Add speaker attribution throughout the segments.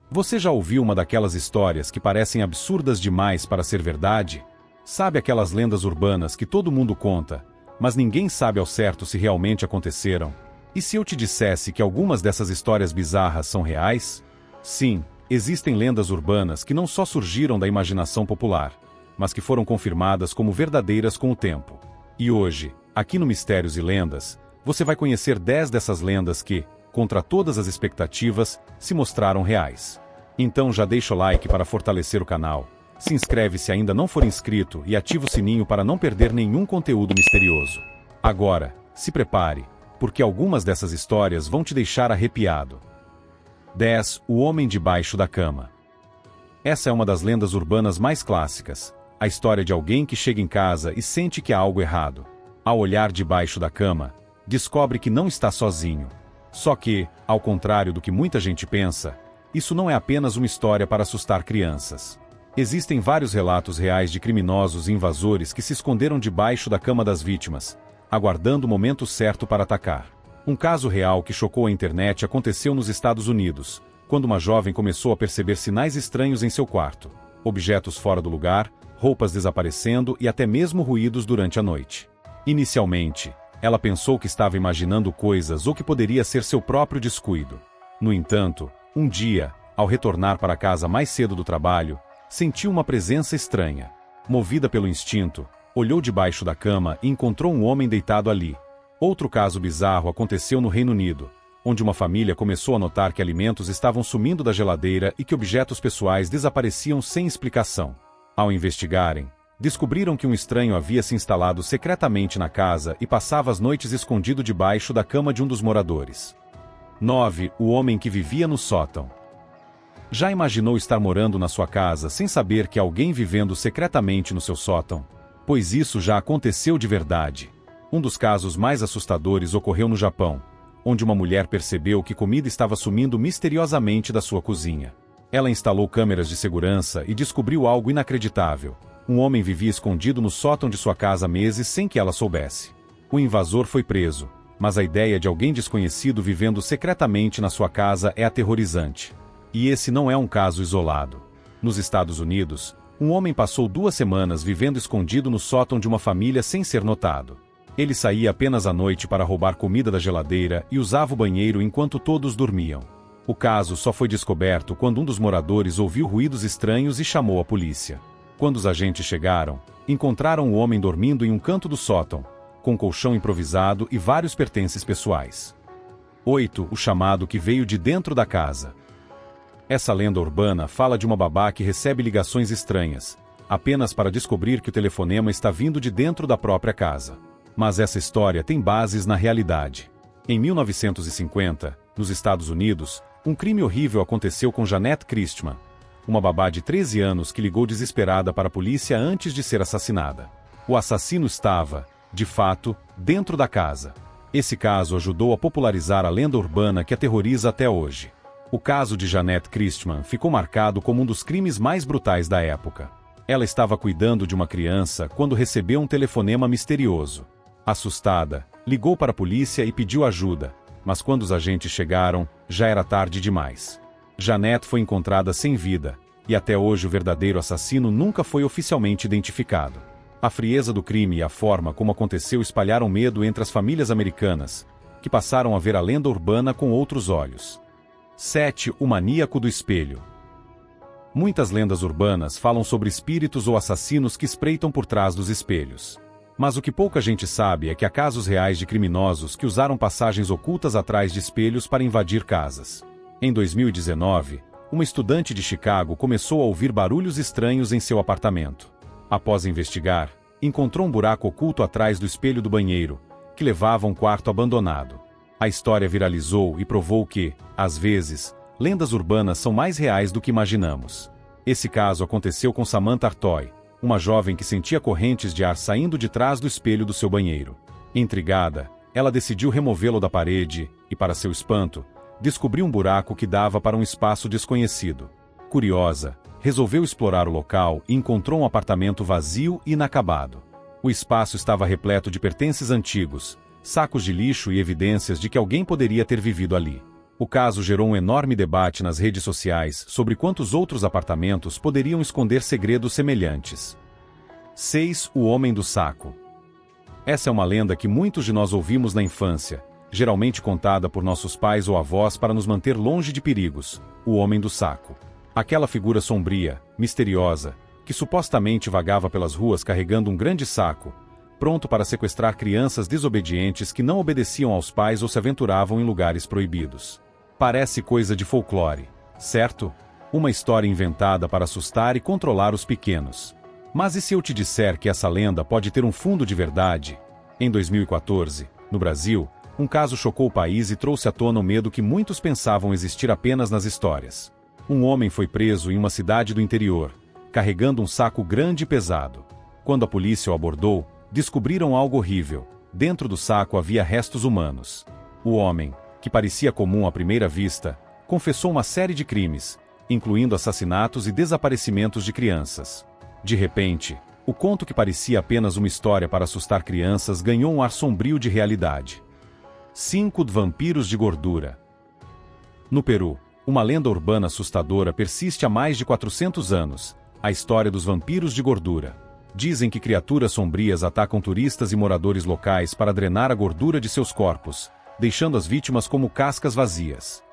Speaker 1: Você já ouviu uma daquelas histórias que parecem absurdas demais para ser verdade? Sabe aquelas lendas urbanas que todo mundo conta, mas ninguém sabe ao certo se realmente aconteceram? E se eu te dissesse que algumas dessas histórias bizarras são reais? Sim, existem lendas urbanas que não só surgiram da imaginação popular, mas que foram confirmadas como verdadeiras com o tempo. E hoje, aqui no Mistérios e Lendas, você vai conhecer 10 dessas lendas que, contra todas as expectativas, se mostraram reais. Então já deixa o like para fortalecer o canal, se inscreve se ainda não for inscrito e ativa o sininho para não perder nenhum conteúdo misterioso. Agora, se prepare, porque algumas dessas histórias vão te deixar arrepiado. 10. O Homem Debaixo da Cama. Essa é uma das lendas urbanas mais clássicas, a história de alguém que chega em casa e sente que há algo errado. Ao olhar debaixo da cama, descobre que não está sozinho. Só que, ao contrário do que muita gente pensa, isso não é apenas uma história para assustar crianças. Existem vários relatos reais de criminosos e invasores que se esconderam debaixo da cama das vítimas, aguardando o momento certo para atacar. Um caso real que chocou a internet aconteceu nos Estados Unidos, quando uma jovem começou a perceber sinais estranhos em seu quarto, objetos fora do lugar, roupas desaparecendo e até mesmo ruídos durante a noite. Inicialmente, ela pensou que estava imaginando coisas ou que poderia ser seu próprio descuido. No entanto, um dia, ao retornar para casa mais cedo do trabalho, sentiu uma presença estranha. Movida pelo instinto, olhou debaixo da cama e encontrou um homem deitado ali. Outro caso bizarro aconteceu no Reino Unido, onde uma família começou a notar que alimentos estavam sumindo da geladeira e que objetos pessoais desapareciam sem explicação. Ao investigarem, descobriram que um estranho havia se instalado secretamente na casa e passava as noites escondido debaixo da cama de um dos moradores. 9. O Homem que Vivia no Sótão. Já imaginou estar morando na sua casa sem saber que há alguém vivendo secretamente no seu sótão? Pois isso já aconteceu de verdade. Um dos casos mais assustadores ocorreu no Japão, onde uma mulher percebeu que comida estava sumindo misteriosamente da sua cozinha. Ela instalou câmeras de segurança e descobriu algo inacreditável. Um homem vivia escondido no sótão de sua casa há meses sem que ela soubesse. O invasor foi preso, mas a ideia de alguém desconhecido vivendo secretamente na sua casa é aterrorizante. E esse não é um caso isolado. Nos Estados Unidos, um homem passou 2 semanas vivendo escondido no sótão de uma família sem ser notado. Ele saía apenas à noite para roubar comida da geladeira e usava o banheiro enquanto todos dormiam. O caso só foi descoberto quando um dos moradores ouviu ruídos estranhos e chamou a polícia. Quando os agentes chegaram, encontraram o homem dormindo em um canto do sótão, com um colchão improvisado e vários pertences pessoais. 8. O chamado que veio de dentro da casa. Essa lenda urbana fala de uma babá que recebe ligações estranhas, apenas para descobrir que o telefonema está vindo de dentro da própria casa. Mas essa história tem bases na realidade. Em 1950, nos Estados Unidos, um crime horrível aconteceu com Jeanette Christman, uma babá de 13 anos que ligou desesperada para a polícia antes de ser assassinada. O assassino estava, de fato, dentro da casa. Esse caso ajudou a popularizar a lenda urbana que aterroriza até hoje. O caso de Jeanette Christman ficou marcado como um dos crimes mais brutais da época. Ela estava cuidando de uma criança quando recebeu um telefonema misterioso. Assustada, ligou para a polícia e pediu ajuda, mas quando os agentes chegaram, já era tarde demais. Jeanette foi encontrada sem vida, e até hoje o verdadeiro assassino nunca foi oficialmente identificado. A frieza do crime e a forma como aconteceu espalharam medo entre as famílias americanas, que passaram a ver a lenda urbana com outros olhos. 7. O Maníaco do Espelho. Muitas lendas urbanas falam sobre espíritos ou assassinos que espreitam por trás dos espelhos. Mas o que pouca gente sabe é que há casos reais de criminosos que usaram passagens ocultas atrás de espelhos para invadir casas. Em 2019, uma estudante de Chicago começou a ouvir barulhos estranhos em seu apartamento. Após investigar, encontrou um buraco oculto atrás do espelho do banheiro, que levava a um quarto abandonado. A história viralizou e provou que, às vezes, lendas urbanas são mais reais do que imaginamos. Esse caso aconteceu com Samantha Artoy, uma jovem que sentia correntes de ar saindo de trás do espelho do seu banheiro. Intrigada, ela decidiu removê-lo da parede e, para seu espanto, descobriu um buraco que dava para um espaço desconhecido. Curiosa, resolveu explorar o local e encontrou um apartamento vazio e inacabado. O espaço estava repleto de pertences antigos, sacos de lixo e evidências de que alguém poderia ter vivido ali. O caso gerou um enorme debate nas redes sociais sobre quantos outros apartamentos poderiam esconder segredos semelhantes. 6. O Homem do Saco. Essa é uma lenda que muitos de nós ouvimos na infância, geralmente contada por nossos pais ou avós para nos manter longe de perigos. O Homem do Saco. Aquela figura sombria, misteriosa, que supostamente vagava pelas ruas carregando um grande saco, pronto para sequestrar crianças desobedientes que não obedeciam aos pais ou se aventuravam em lugares proibidos. Parece coisa de folclore, certo? Uma história inventada para assustar e controlar os pequenos. Mas e se eu te disser que essa lenda pode ter um fundo de verdade? Em 2014, no Brasil, um caso chocou o país e trouxe à tona o medo que muitos pensavam existir apenas nas histórias. Um homem foi preso em uma cidade do interior, carregando um saco grande e pesado. Quando a polícia o abordou, descobriram algo horrível. Dentro do saco havia restos humanos. O homem, que parecia comum à primeira vista, confessou uma série de crimes, incluindo assassinatos e desaparecimentos de crianças. De repente, o conto que parecia apenas uma história para assustar crianças ganhou um ar sombrio de realidade. 5. Vampiros de gordura. No Peru, uma lenda urbana assustadora persiste há mais de 400 anos, a história dos vampiros de gordura. Dizem que criaturas sombrias atacam turistas e moradores locais para drenar a gordura de seus corpos, deixando as vítimas como cascas vazias.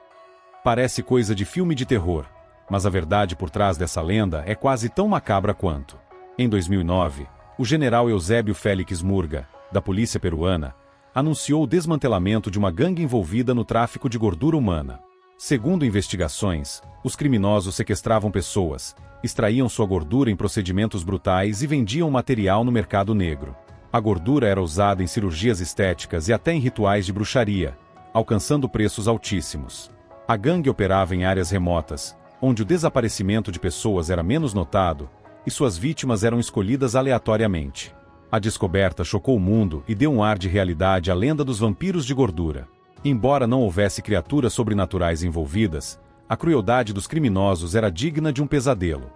Speaker 1: Parece coisa de filme de terror, mas a verdade por trás dessa lenda é quase tão macabra quanto. Em 2009, o general Eusébio Félix Murga, da polícia peruana, anunciou o desmantelamento de uma gangue envolvida no tráfico de gordura humana. Segundo investigações, os criminosos sequestravam pessoas, extraíam sua gordura em procedimentos brutais e vendiam o material no mercado negro. A gordura era usada em cirurgias estéticas e até em rituais de bruxaria, alcançando preços altíssimos. A gangue operava em áreas remotas, onde o desaparecimento de pessoas era menos notado, e suas vítimas eram escolhidas aleatoriamente. A descoberta chocou o mundo e deu um ar de realidade à lenda dos vampiros de gordura. Embora não houvesse criaturas sobrenaturais envolvidas, a crueldade dos criminosos era digna de um pesadelo.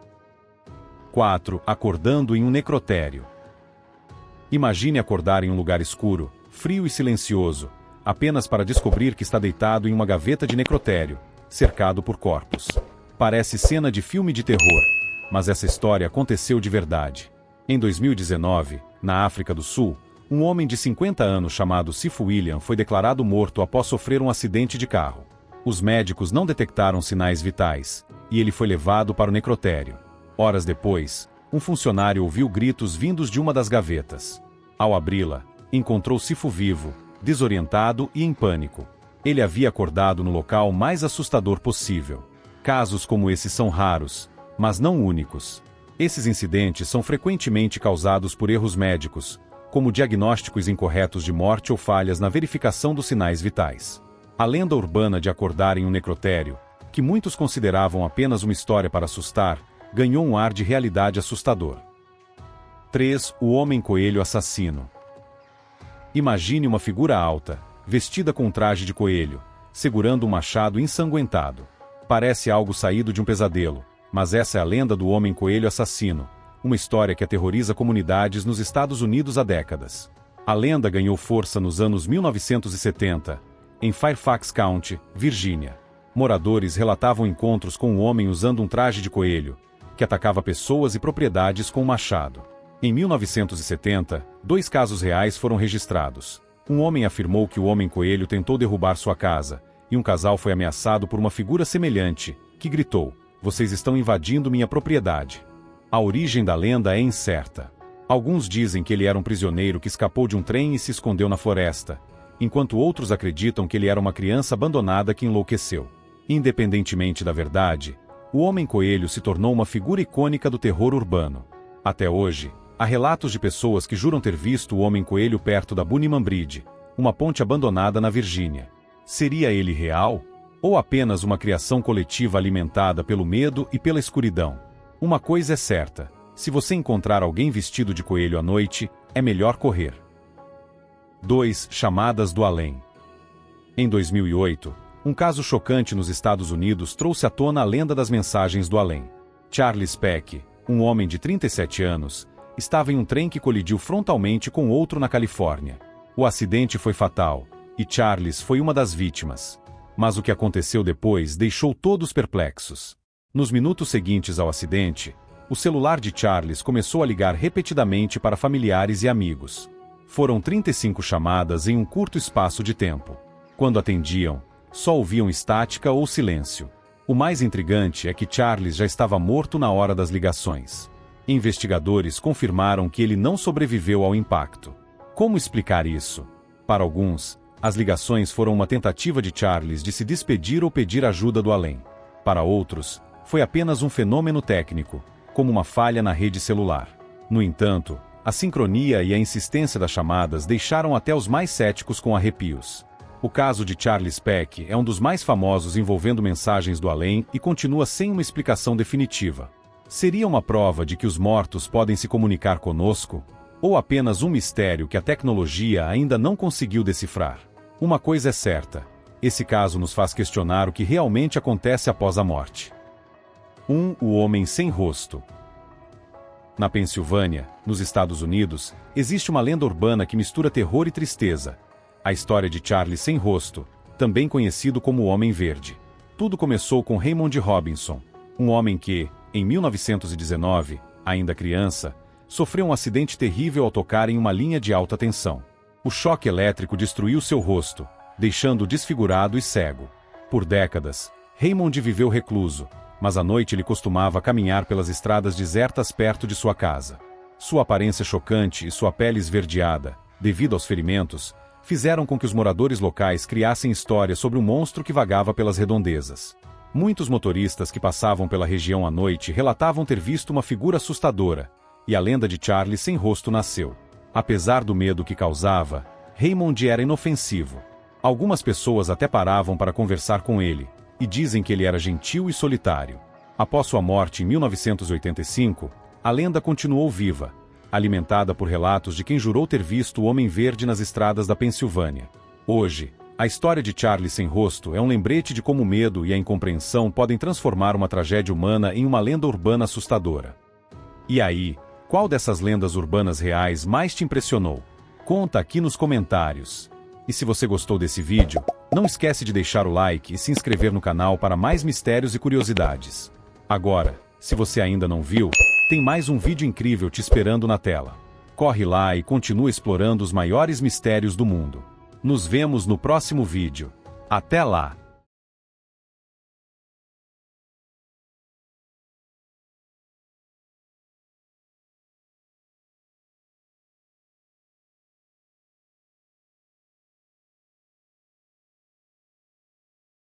Speaker 1: 4. Acordando em um necrotério. Imagine acordar em um lugar escuro, frio e silencioso, apenas para descobrir que está deitado em uma gaveta de necrotério, cercado por corpos. Parece cena de filme de terror, mas essa história aconteceu de verdade. Em 2019, na África do Sul, um homem de 50 anos chamado Sifu William foi declarado morto após sofrer um acidente de carro. Os médicos não detectaram sinais vitais, e ele foi levado para o necrotério. Horas depois, um funcionário ouviu gritos vindos de uma das gavetas. Ao abri-la, encontrou Sifu vivo, desorientado e em pânico. Ele havia acordado no local mais assustador possível. Casos como esse são raros, mas não únicos. Esses incidentes são frequentemente causados por erros médicos, como diagnósticos incorretos de morte ou falhas na verificação dos sinais vitais. A lenda urbana de acordar em um necrotério, que muitos consideravam apenas uma história para assustar, ganhou um ar de realidade assustador. 3. O Homem-Coelho Assassino. Imagine uma figura alta, vestida com um traje de coelho, segurando um machado ensanguentado. Parece algo saído de um pesadelo, mas essa é a lenda do Homem-Coelho Assassino, uma história que aterroriza comunidades nos Estados Unidos há décadas. A lenda ganhou força nos anos 1970, em Fairfax County, Virgínia. Moradores relatavam encontros com um homem usando um traje de coelho, que atacava pessoas e propriedades com um machado. Em 1970, 2 casos reais foram registrados. Um homem afirmou que o Homem-Coelho tentou derrubar sua casa, e um casal foi ameaçado por uma figura semelhante, que gritou: "Vocês estão invadindo minha propriedade." A origem da lenda é incerta. Alguns dizem que ele era um prisioneiro que escapou de um trem e se escondeu na floresta, enquanto outros acreditam que ele era uma criança abandonada que enlouqueceu. Independentemente da verdade, o Homem-Coelho se tornou uma figura icônica do terror urbano. Até hoje, há relatos de pessoas que juram ter visto o Homem-Coelho perto da Bunnyman Bridge, uma ponte abandonada na Virgínia. Seria ele real? Ou apenas uma criação coletiva alimentada pelo medo e pela escuridão? Uma coisa é certa: se você encontrar alguém vestido de coelho à noite, é melhor correr. 2. Chamadas do além. Em 2008, um caso chocante nos Estados Unidos trouxe à tona a lenda das mensagens do além. Charles Peck, um homem de 37 anos, estava em um trem que colidiu frontalmente com outro na Califórnia. O acidente foi fatal, e Charles foi uma das vítimas. Mas o que aconteceu depois deixou todos perplexos. Nos minutos seguintes ao acidente, o celular de Charles começou a ligar repetidamente para familiares e amigos. Foram 35 chamadas em um curto espaço de tempo. Quando atendiam, só ouviam estática ou silêncio. O mais intrigante é que Charles já estava morto na hora das ligações. Investigadores confirmaram que ele não sobreviveu ao impacto. Como explicar isso? Para alguns, as ligações foram uma tentativa de Charles de se despedir ou pedir ajuda do além. Para outros, foi apenas um fenômeno técnico, como uma falha na rede celular. No entanto, a sincronia e a insistência das chamadas deixaram até os mais céticos com arrepios. O caso de Charles Peck é um dos mais famosos envolvendo mensagens do além e continua sem uma explicação definitiva. Seria uma prova de que os mortos podem se comunicar conosco? Ou apenas um mistério que a tecnologia ainda não conseguiu decifrar? Uma coisa é certa: esse caso nos faz questionar o que realmente acontece após a morte. O homem sem rosto. Na Pensilvânia, nos Estados Unidos, existe uma lenda urbana que mistura terror e tristeza. A história de Charles sem rosto, também conhecido como o Homem Verde. Tudo começou com Raymond Robinson, um homem que, em 1919, ainda criança, sofreu um acidente terrível ao tocar em uma linha de alta tensão. O choque elétrico destruiu seu rosto, deixando-o desfigurado e cego. Por décadas, Raymond viveu recluso, mas à noite ele costumava caminhar pelas estradas desertas perto de sua casa. Sua aparência chocante e sua pele esverdeada, devido aos ferimentos, fizeram com que os moradores locais criassem histórias sobre um monstro que vagava pelas redondezas. Muitos motoristas que passavam pela região à noite relatavam ter visto uma figura assustadora, e a lenda de Charles sem rosto nasceu. Apesar do medo que causava, Raymond era inofensivo. Algumas pessoas até paravam para conversar com ele, e dizem que ele era gentil e solitário. Após sua morte em 1985, a lenda continuou viva, alimentada por relatos de quem jurou ter visto o Homem Verde nas estradas da Pensilvânia. Hoje, a história de Charles sem rosto é um lembrete de como o medo e a incompreensão podem transformar uma tragédia humana em uma lenda urbana assustadora. E aí, qual dessas lendas urbanas reais mais te impressionou? Conta aqui nos comentários. E se você gostou desse vídeo, não esquece de deixar o like e se inscrever no canal para mais mistérios e curiosidades. Agora, se você ainda não viu, tem mais um vídeo incrível te esperando na tela. Corre lá e continua explorando os maiores mistérios do mundo. Nos vemos no próximo vídeo. Até lá!